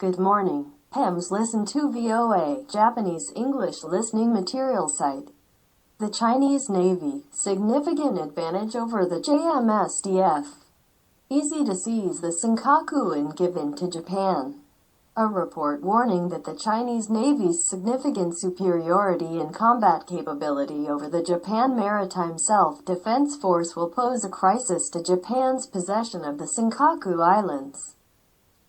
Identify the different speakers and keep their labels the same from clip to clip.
Speaker 1: Good morning. PEMS Listen to VOA, Japanese English listening material site. The Chinese Navy, significant advantage over the JMSDF. Easy to seize the Senkaku and given to Japan. A report warning that the Chinese Navy's significant superiority in combat capability over the Japan Maritime Self-Defense Force will pose a crisis to Japan's possession of the Senkaku Islands.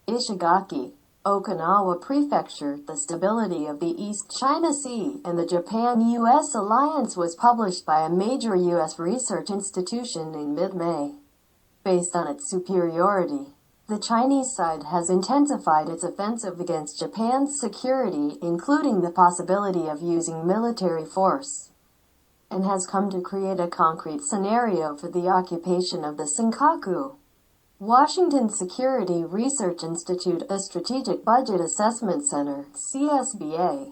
Speaker 1: Ishigaki, Okinawa Prefecture, The Stability of the East China Sea and the Japan-U.S. Alliance was published by a major U.S. research institution in mid-May. Based on its superiority, the Chinese side has intensified its offensive against Japan's security, including the possibility of using military force, and has come to create a concrete scenario for the occupation of the Senkaku. Washington Security Research Institute, a Strategic Budget Assessment Center, CSBA,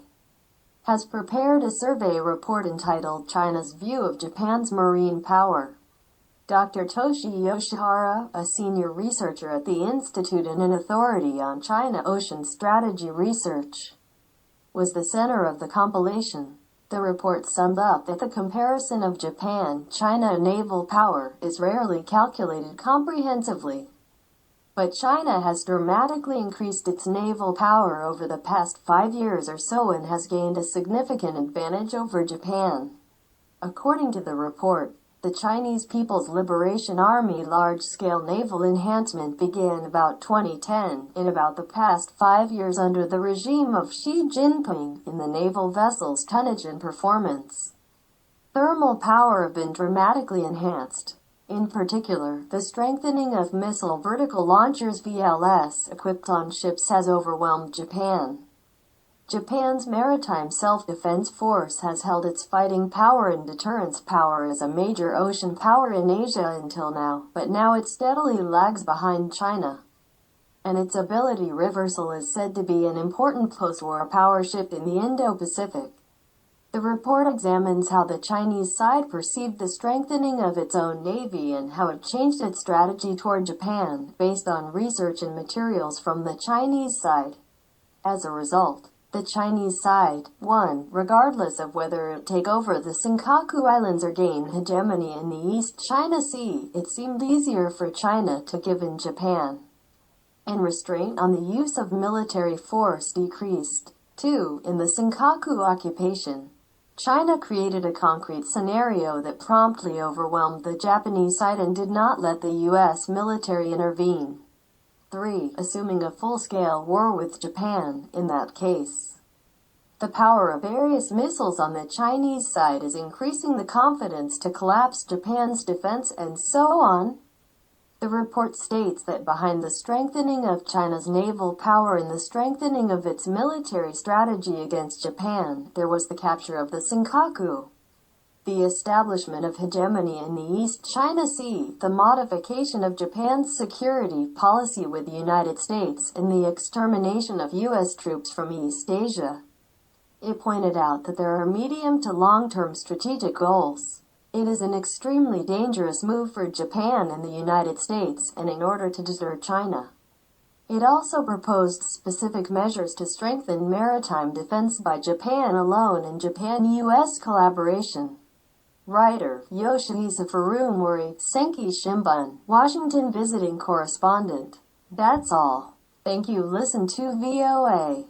Speaker 1: has prepared a survey report entitled China's View of Japan's Marine Power. Dr. Toshi Yoshihara, a senior researcher at the Institute and an authority on China Ocean Strategy Research, was the center of the compilation. The report summed up that the comparison of Japan-China naval power is rarely calculated comprehensively. But China has dramatically increased its naval power over the past 5 years or so and has gained a significant advantage over Japan. According to the report, the Chinese People's Liberation Army large-scale naval enhancement began about 2010. In about the past 5 years under the regime of Xi Jinping in the naval vessels' tonnage and performance, thermal power have been dramatically enhanced. In particular, the strengthening of missile vertical launchers VLS equipped on ships has overwhelmed Japan. Japan's Maritime Self-Defense Force has held its fighting power and deterrence power as a major ocean power in Asia until now, but now it steadily lags behind China, and its ability reversal is said to be an important post-war power shift in the Indo-Pacific. The report examines how the Chinese side perceived the strengthening of its own navy and how it changed its strategy toward Japan, based on research and materials from the Chinese side. As a result, the Chinese side, 1. Regardless of whether it take over the Senkaku Islands or gain hegemony in the East China Sea, it seemed easier for China to give in Japan, and restraint on the use of military force decreased. 2. In the Senkaku occupation, China created a concrete scenario that promptly overwhelmed the Japanese side and did not let the U.S. military intervene. 3. Assuming a full-scale war with Japan, in that case, the power of various missiles on the Chinese side is increasing the confidence to collapse Japan's defense and so on. The report states that behind the strengthening of China's naval power and the strengthening of its military strategy against Japan, there was the capture of the Senkaku, the establishment of hegemony in the East China Sea, the modification of Japan's security policy with the United States, and the extermination of U.S. troops from East Asia. It pointed out that there are medium to long-term strategic goals. It is an extremely dangerous move for Japan and the United States, and in order to deter China. It also proposed specific measures to strengthen maritime defense by Japan alone and Japan-U.S. collaboration. Writer, Yoshihisa Furumori, Senki Shimbun, Washington visiting correspondent. That's all. Thank you. Listen to VOA.